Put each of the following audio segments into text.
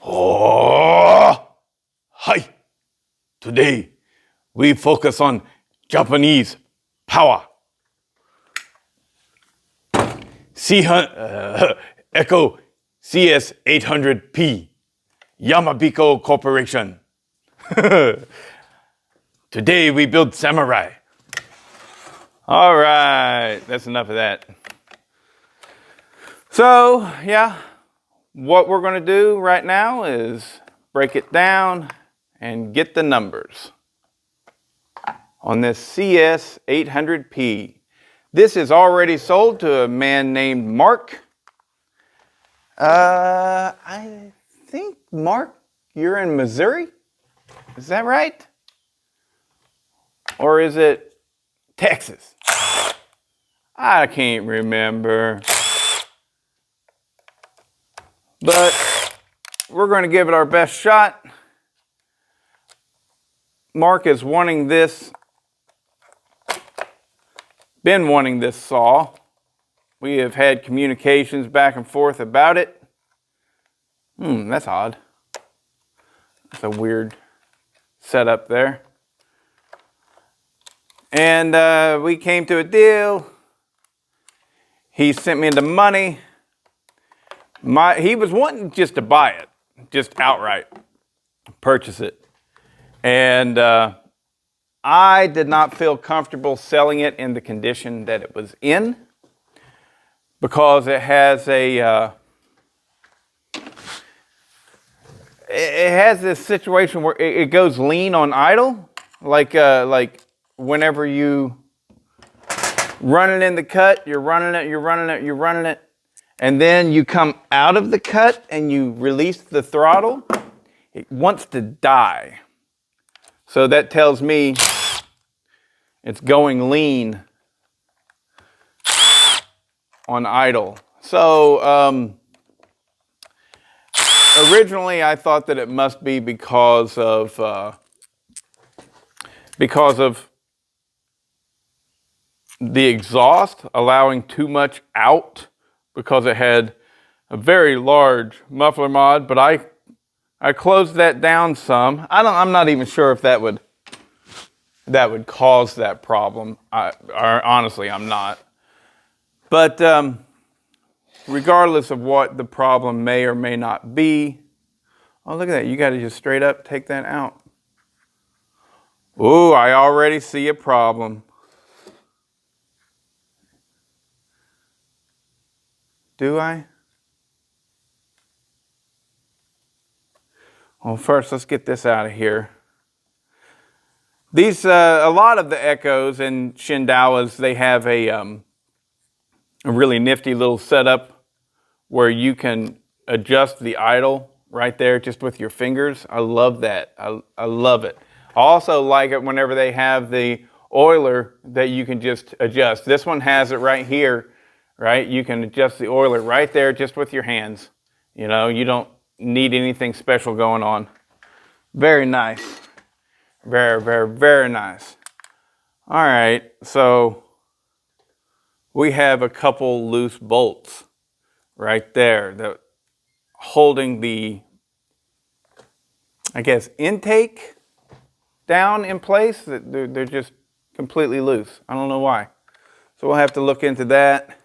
Oh, hi. Today we focus on Japanese power. Echo CS800P, Yamabiko Corporation. Today we build samurai. All right, that's enough of that. So, yeah, what we're going to do right now is break it down and get the numbers on this CS800P. This is already sold to a man named Mark. I think, Mark, you're in Missouri? Is that right? Or is it Texas? I can't remember. But we're going to give it our best shot. Mark is wanting this, been wanting this saw. We have had communications back and forth about it. That's odd. That's a weird setup there. And we came to a deal. He sent me the money. He was wanting just to buy it, just outright, purchase it. And I did not feel comfortable selling it in the condition that it was in, because it has this situation where it goes lean on idle, like whenever you run it in the cut, you're running it, and then you come out of the cut and you release the throttle, it wants to die. So that tells me it's going lean on idle. So originally I thought that it must be because of the exhaust allowing too much out, because it had a very large muffler mod, but I closed that down some. I'm not even sure if that would cause that problem. Honestly, I'm not. But regardless of what the problem may or may not be, oh, look at that. You got to just straight up take that out. Ooh, I already see a problem. Do I? Well, first, let's get this out of here. These, a lot of the Echoes and Shindawas, they have a really nifty little setup where you can adjust the idle right there just with your fingers. I love that. I love it. I also like it whenever they have the oiler that you can just adjust. This one has it right here, right? You can adjust the oiler right there just with your hands. You know, you don't need anything special going on. Very nice. Very, very, very nice. All right, so we have a couple loose bolts right there that holding the, I guess, intake down in place. They're just completely loose. I don't know why. So we'll have to look into that.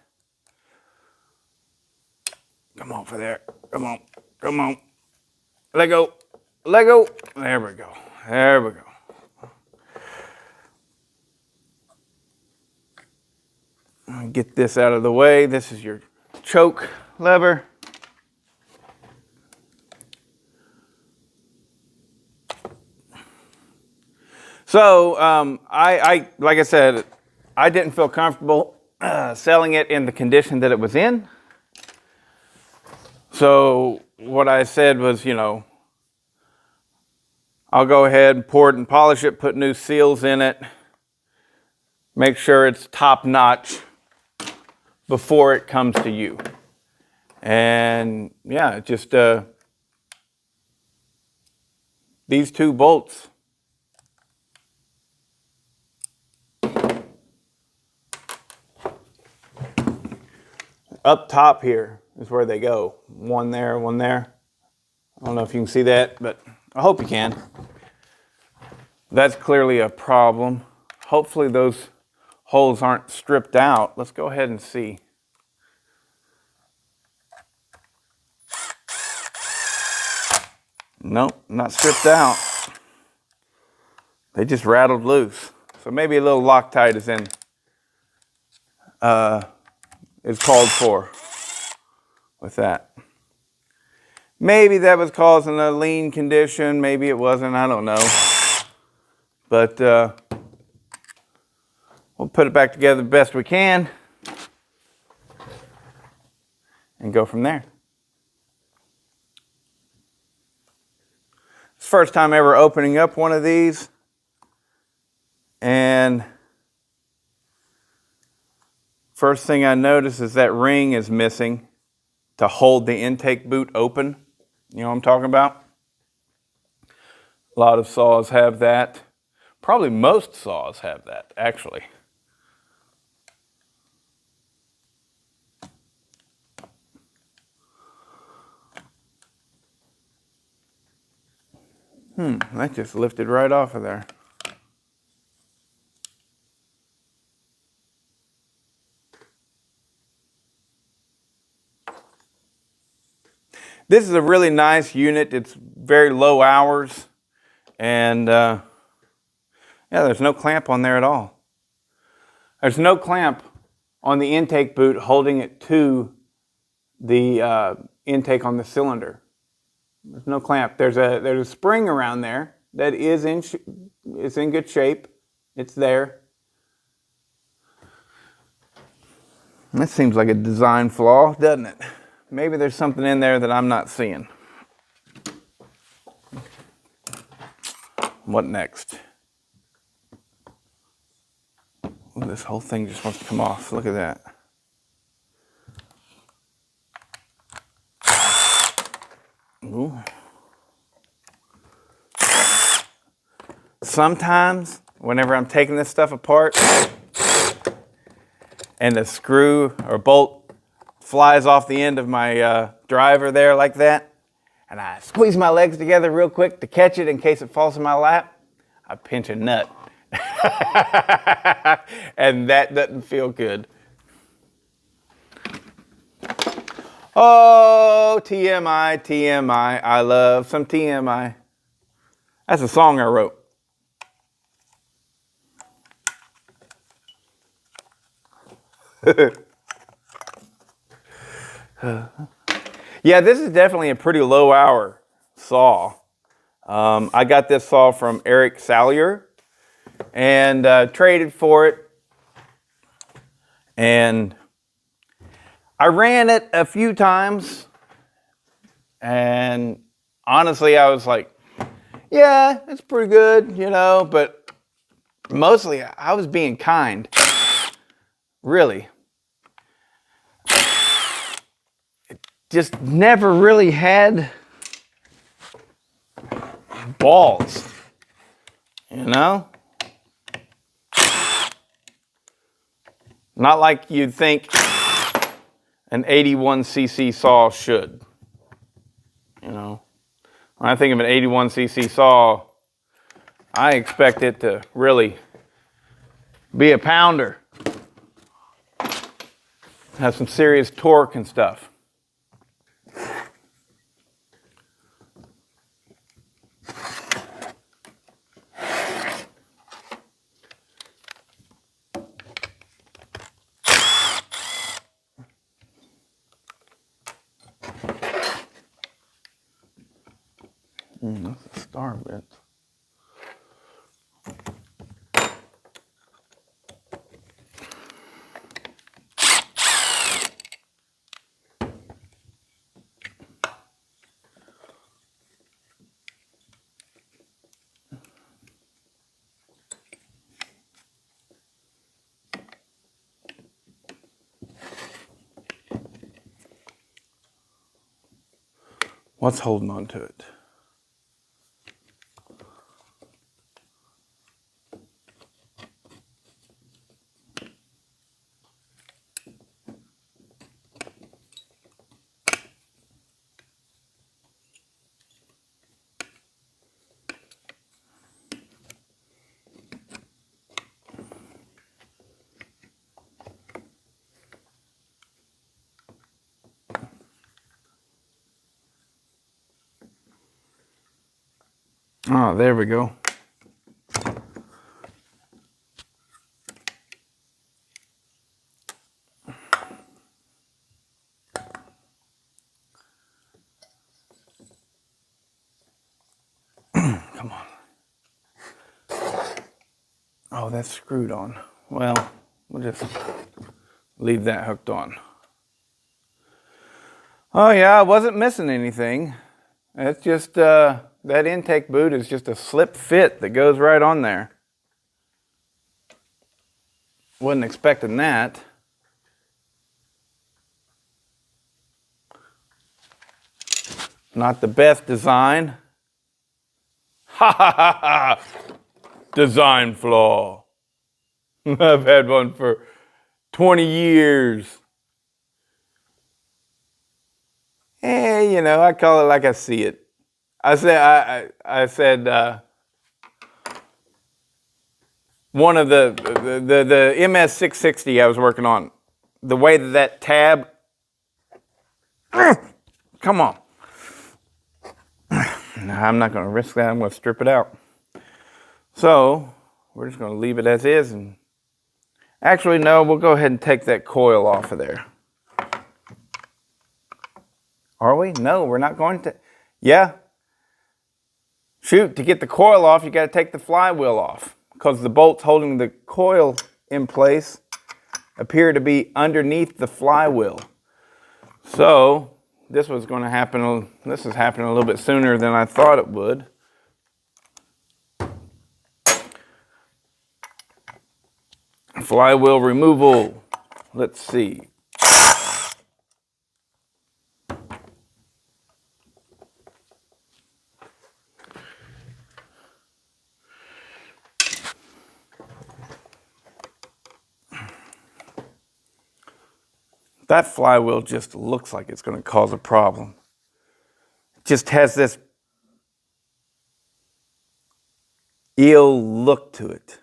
Come on for there. Come on. Come on. Let go. Let go. There we go. There we go. I'll get this out of the way. This is your choke lever. So I like I said, I didn't feel comfortable selling it in the condition that it was in. So what I said was, you know, I'll go ahead and pour it and polish it, put new seals in it, make sure it's top notch before it comes to you. And yeah, just these two bolts. Up top here is where they go. One there, one there. I don't know if you can see that, but I hope you can. That's clearly a problem. Hopefully those holes aren't stripped out. Let's go ahead and see. Nope, not stripped out. They just rattled loose. So maybe a little Loctite is called for with that. Maybe that was causing a lean condition. Maybe it wasn't. I don't know. But we'll put it back together the best we can and go from there. It's the first time ever opening up one of these. And first thing I notice is that ring is missing to hold the intake boot open. You know what I'm talking about? A lot of saws have that. Probably most saws have that, actually. That just lifted right off of there. This is a really nice unit. It's very low hours. And yeah, there's no clamp on there at all. There's no clamp on the intake boot holding it to the intake on the cylinder. There's no clamp. There's a spring around there that is it's in good shape. It's there. That seems like a design flaw, doesn't it? Maybe there's something in there that I'm not seeing. What next? Ooh, this whole thing just wants to come off. Look at that. Ooh. Sometimes, whenever I'm taking this stuff apart and the screw or bolt flies off the end of my driver there like that, and I squeeze my legs together real quick to catch it in case it falls in my lap, I pinch a nut. And that doesn't feel good. Oh, TMI, TMI. I love some TMI. That's a song I wrote. Yeah, this is definitely a pretty low hour saw. I got this saw from Eric Salyer and traded for it. And I ran it a few times. And honestly, I was like, yeah, it's pretty good, you know, but mostly I was being kind. Really. It just never really had balls, you know? Not like you'd think an 81cc saw should, you know? When I think of an 81cc saw, I expect it to really be a pounder. Have some serious torque and stuff. That's a star bit. What's holding on to it? Oh, there we go. Come on. Oh, that's screwed on. Well, we'll just leave that hooked on. Oh yeah, I wasn't missing anything. It's just, that intake boot is just a slip fit that goes right on there. Wasn't expecting that. Not the best design. Ha ha ha ha! Design flaw. I've had one for 20 years. You know, I call it like I see it. I said one of the MS660 I was working on, the way that tab, come on. No, I'm not going to risk that. I'm going to strip it out. So we're just going to leave it as is. And actually, no, we'll go ahead and take that coil off of there. Are we? No, we're not going to. Yeah. Shoot, to get the coil off, you got to take the flywheel off because the bolts holding the coil in place appear to be underneath the flywheel. So this was going to happen. This is happening a little bit sooner than I thought it would. Flywheel removal. Let's see. That flywheel just looks like it's going to cause a problem. It just has this ill look to it.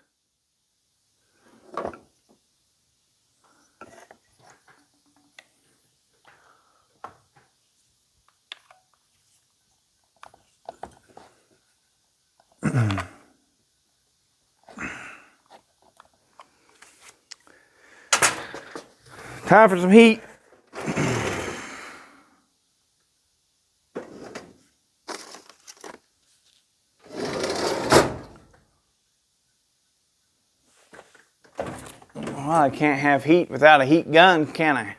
Time for some heat. Well, I can't have heat without a heat gun, can I?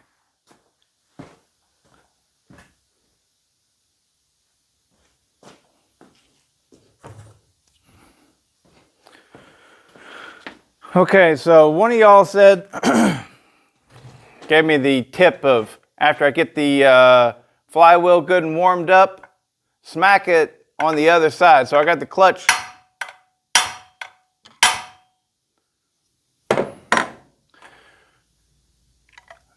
Okay, so one of y'all said, gave me the tip of after I get the flywheel good and warmed up, smack it on the other side. So I got the clutch.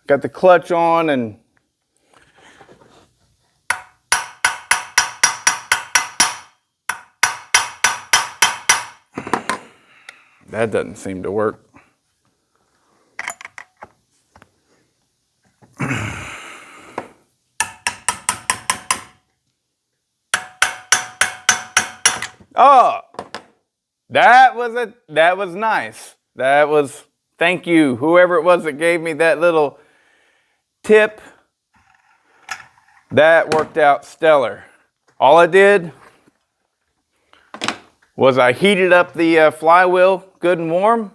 Got the clutch on and that doesn't seem to work. Oh, that was nice. Thank you, whoever it was that gave me that little tip. That worked out stellar. All I did was I heated up the flywheel good and warm.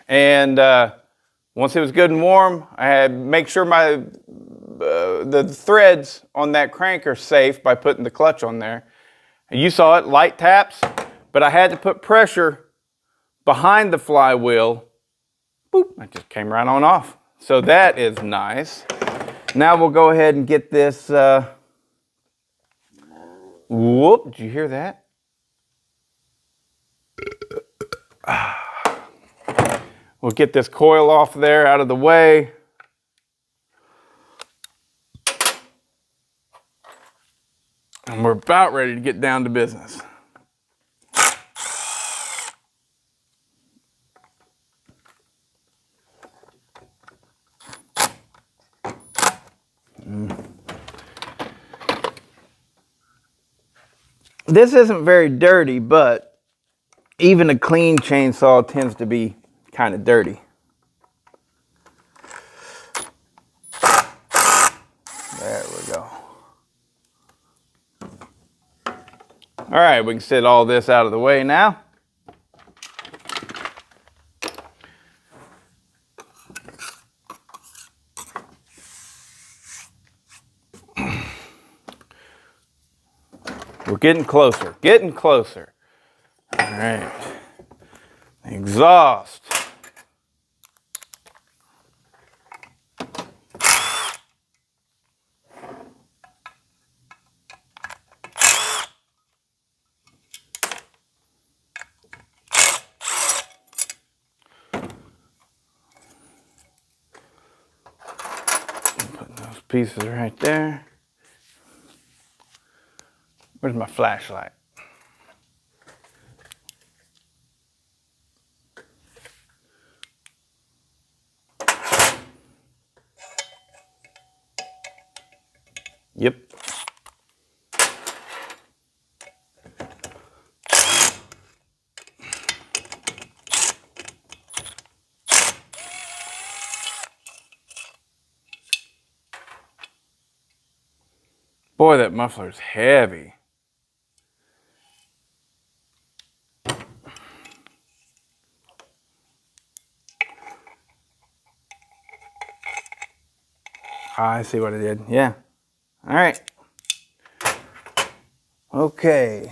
And once it was good and warm, I had make sure the threads on that crank are safe by putting the clutch on there. And you saw it, light taps, but I had to put pressure behind the flywheel. Boop, it just came right on off. So that is nice. Now we'll go ahead and get this, whoop, did you hear that? We'll get this coil off there, out of the way. And we're about ready to get down to business. This isn't very dirty, but even a clean chainsaw tends to be kind of dirty. There we go. All right, we can set all this out of the way now. We're getting closer, getting closer. All right. Exhaust. Putting those pieces right there. Where's my flashlight? Yep. Boy, that muffler's heavy. I see what I did. Yeah. All right. Okay.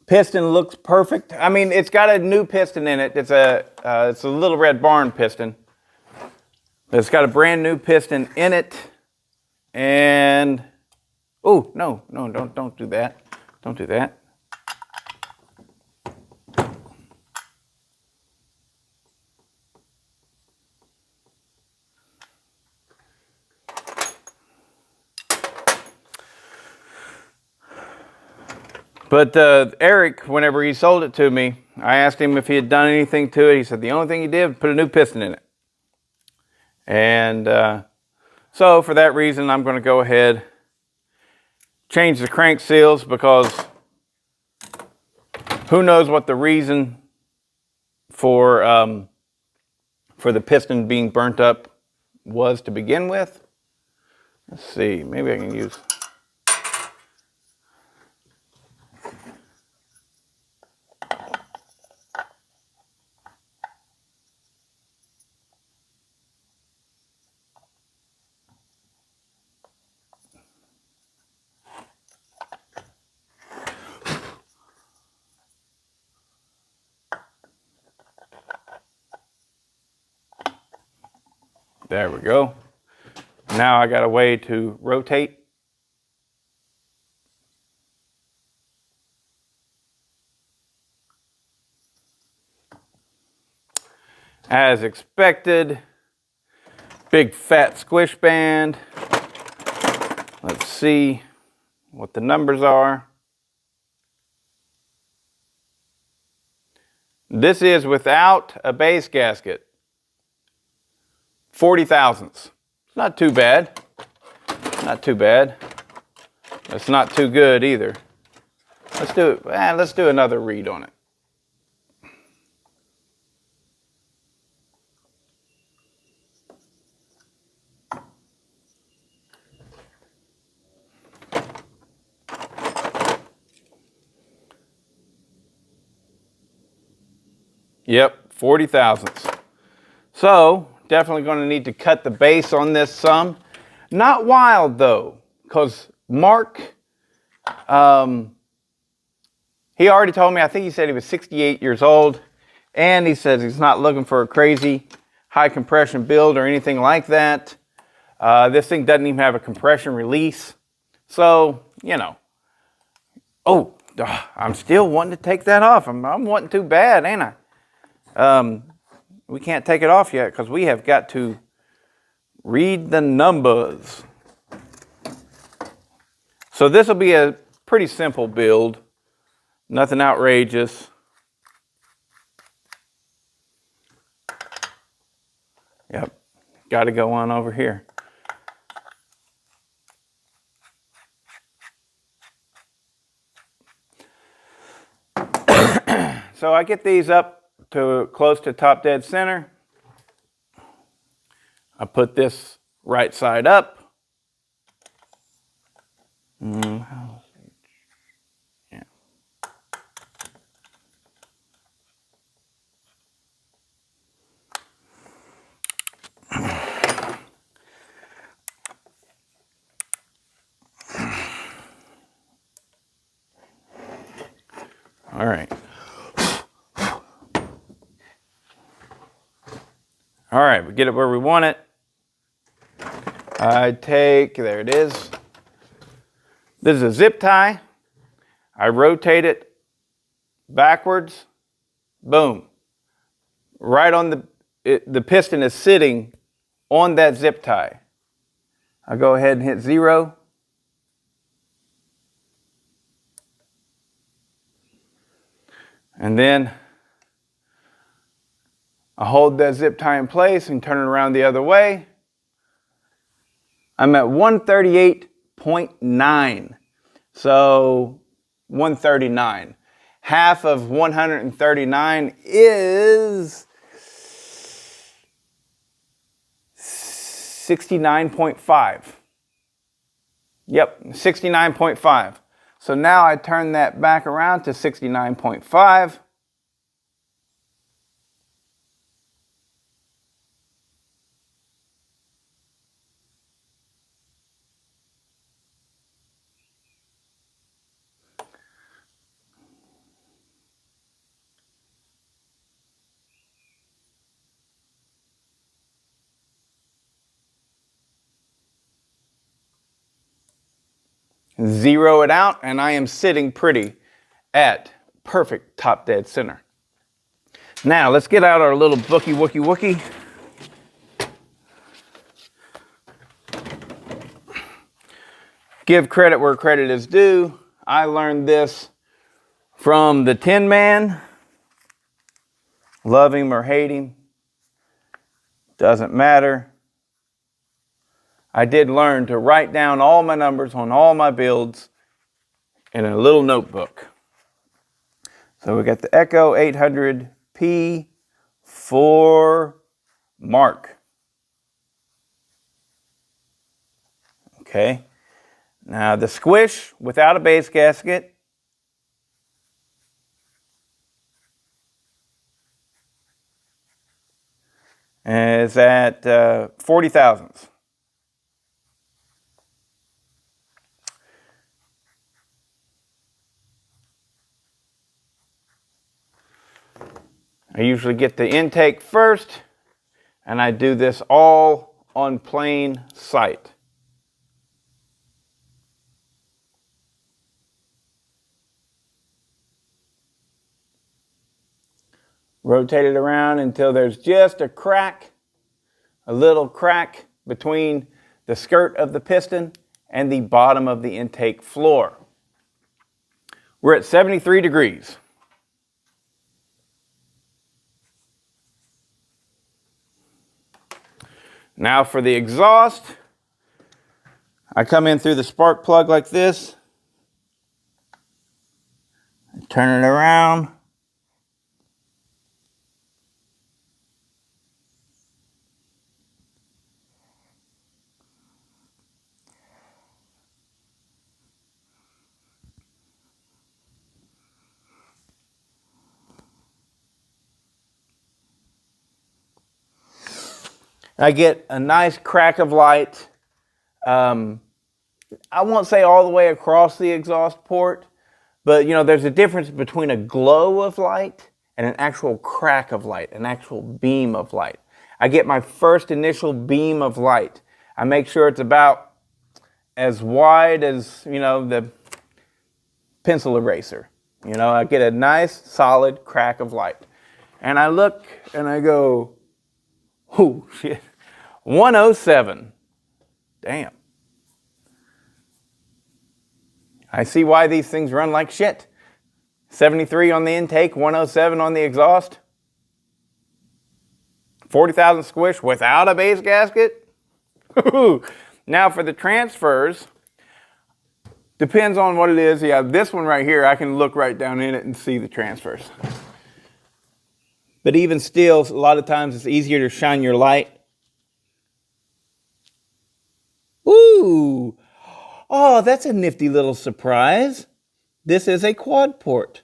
Piston looks perfect. I mean, it's got a new piston in it. It's a Little Red Barn piston. It's got a brand new piston in it. And oh no, don't do that. Don't do that. But Eric, whenever he sold it to me, I asked him if he had done anything to it. He said the only thing he did was put a new piston in it. And so for that reason, I'm going to go ahead, change the crank seals, because who knows what the reason for the piston being burnt up was to begin with. Let's see, maybe I can use... There we go. Now I got a way to rotate. As expected, big fat squish band. Let's see what the numbers are. This is without a base gasket. 40 thousandths. Not too bad. Not too bad. It's not too good either. Let's do another read on it. Yep, 40 thousandths. So, definitely going to need to cut the base on this some. Not wild though, because Mark, he already told me, I think he said he was 68 years old, and he says he's not looking for a crazy high compression build or anything like that. This thing doesn't even have a compression release. So, you know. Oh, I'm still wanting to take that off. I'm wanting too bad, ain't I? We can't take it off yet because we have got to read the numbers. So this will be a pretty simple build. Nothing outrageous. Yep, got to go on over here. so I get these up to close to top dead center. I put this right side up. Yeah. All right. All right, we get it where we want it. I take, there it is. This is a zip tie. I rotate it backwards. Boom. Right on the piston is sitting on that zip tie. I'll go ahead and hit 0. And then I hold that zip tie in place and turn it around the other way. I'm at 138.9. So 139. Half of 139 is 69.5. Yep, 69.5. So now I turn that back around to 69.5. Zero it out, and I am sitting pretty at perfect top dead center. Now let's get out our little bookie wookie wookie. Give credit where credit is due. I learned this from the Tin Man. Love him or hate him, doesn't matter. I did learn to write down all my numbers on all my builds in a little notebook. So we got the Echo 800P for Mark. Okay. Now the Squish without a base gasket is at 40 thousandths. I usually get the intake first, and I do this all on plain sight. Rotate it around until there's just a crack, a little crack between the skirt of the piston and the bottom of the intake floor. We're at 73 degrees. Now for the exhaust, I come in through the spark plug like this, turn it around, I get a nice crack of light. I won't say all the way across the exhaust port, but you know, there's a difference between a glow of light and an actual crack of light, an actual beam of light. I get my first initial beam of light. I make sure it's about as wide as, you know, the pencil eraser. You know, I get a nice solid crack of light. And I look and I go, oh shit, 107. Damn. I see why these things run like shit. 73 on the intake, 107 on the exhaust. 40,000 squish without a base gasket. Now for the transfers, depends on what it is. Yeah, this one right here, I can look right down in it and see the transfers. But even still, a lot of times it's easier to shine your light. Ooh! Oh, that's a nifty little surprise. This is a quad port.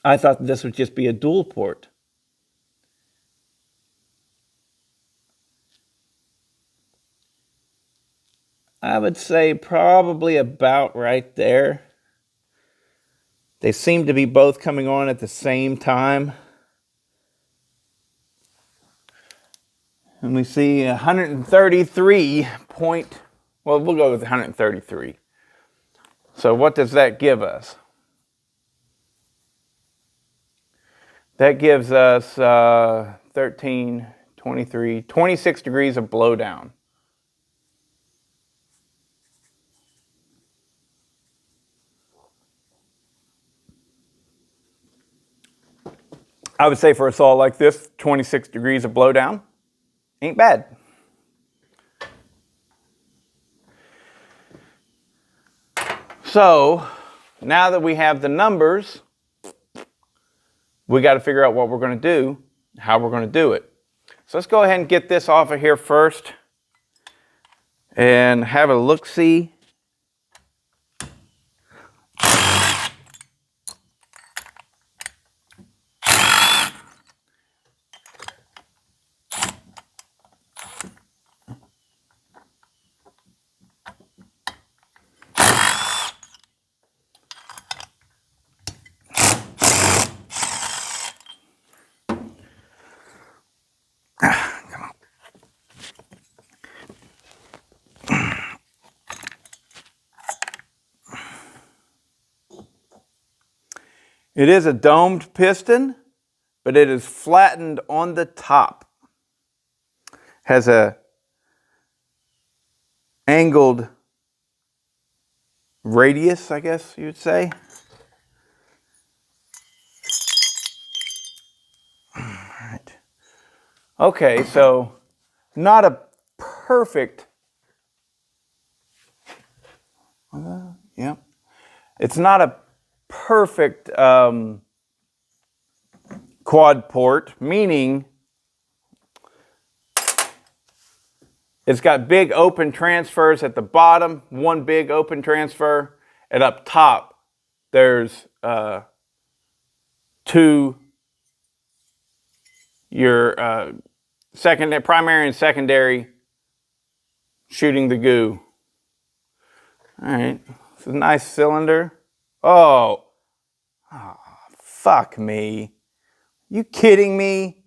I thought this would just be a dual port. I would say probably about right there. They seem to be both coming on at the same time. And we see 133 point, well, we'll go with 133. So what does that give us? That gives us 13, 23, 26 degrees of blowdown. I would say for a saw like this, 26 degrees of blowdown ain't bad. So now that we have the numbers, we got to figure out what we're going to do, how we're going to do it. So let's go ahead and get this off of here first and have a look-see. It is a domed piston, but it is flattened on the top. Has a angled radius, I guess you would say. All right. Okay, so not a perfect, yeah. It's not a perfect quad port, meaning it's got big open transfers at the bottom, one big open transfer, and up top there's two, your primary and secondary shooting the goo. All right, it's a nice cylinder. Oh, fuck me. You kidding me?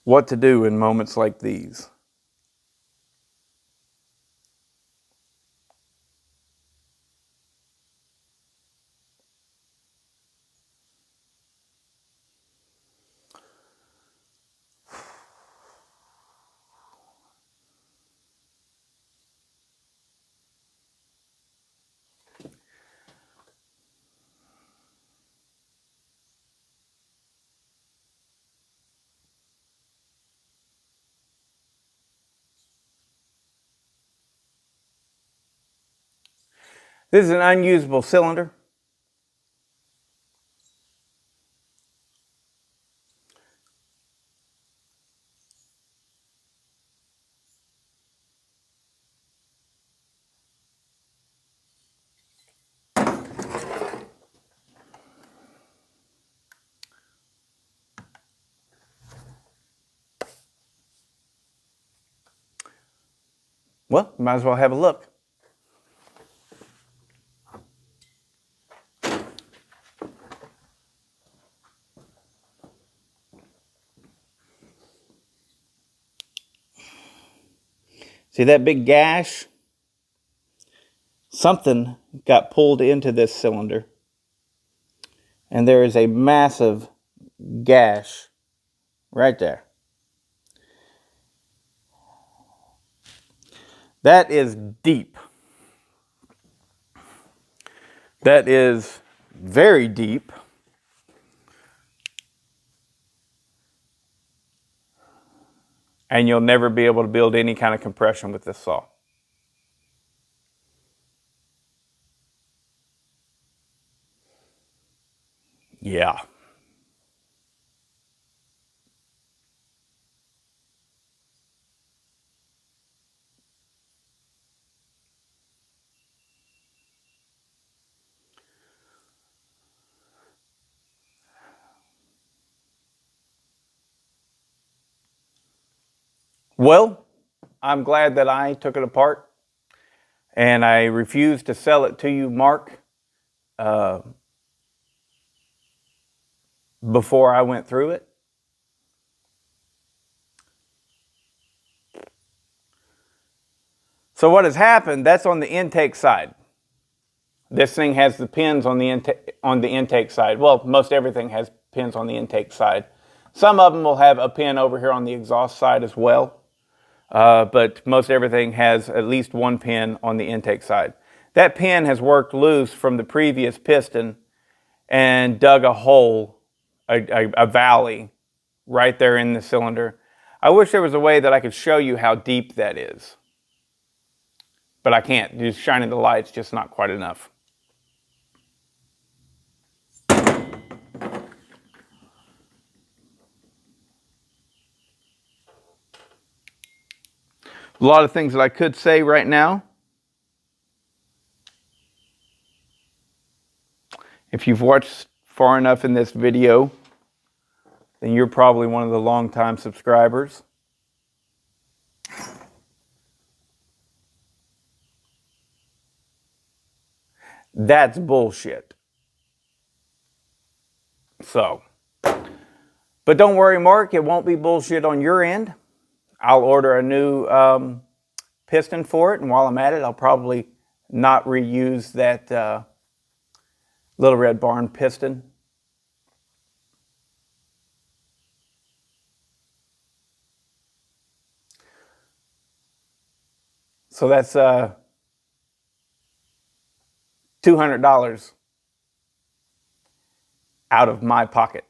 What to do in moments like these? This is an unusable cylinder. Well, might as well have a look. See that big gash? Something got pulled into this cylinder. And there is a massive gash right there. That is deep. That is very deep. And you'll never be able to build any kind of compression with this saw. Yeah. Well, I'm glad that I took it apart, and I refuse to sell it to you, Mark, before I went through it. So what has happened, that's on the intake side. This thing has the pins on the intake side. Well, most everything has pins on the intake side. Some of them will have a pin over here on the exhaust side as well. But most everything has at least one pin on the intake side. That pin has worked loose from the previous piston and dug a hole, a valley, right there in the cylinder. I wish there was a way that I could show you how deep that is. But I can't. Just shining the light's just not quite enough. A lot of things that I could say right now. If you've watched far enough in this video, then you're probably one of the long-time subscribers. That's bullshit. So, but don't worry, Mark, it won't be bullshit on your end. I'll order a new piston for it, and while I'm at it, I'll probably not reuse that Little Red Barn piston. So that's $200 out of my pocket.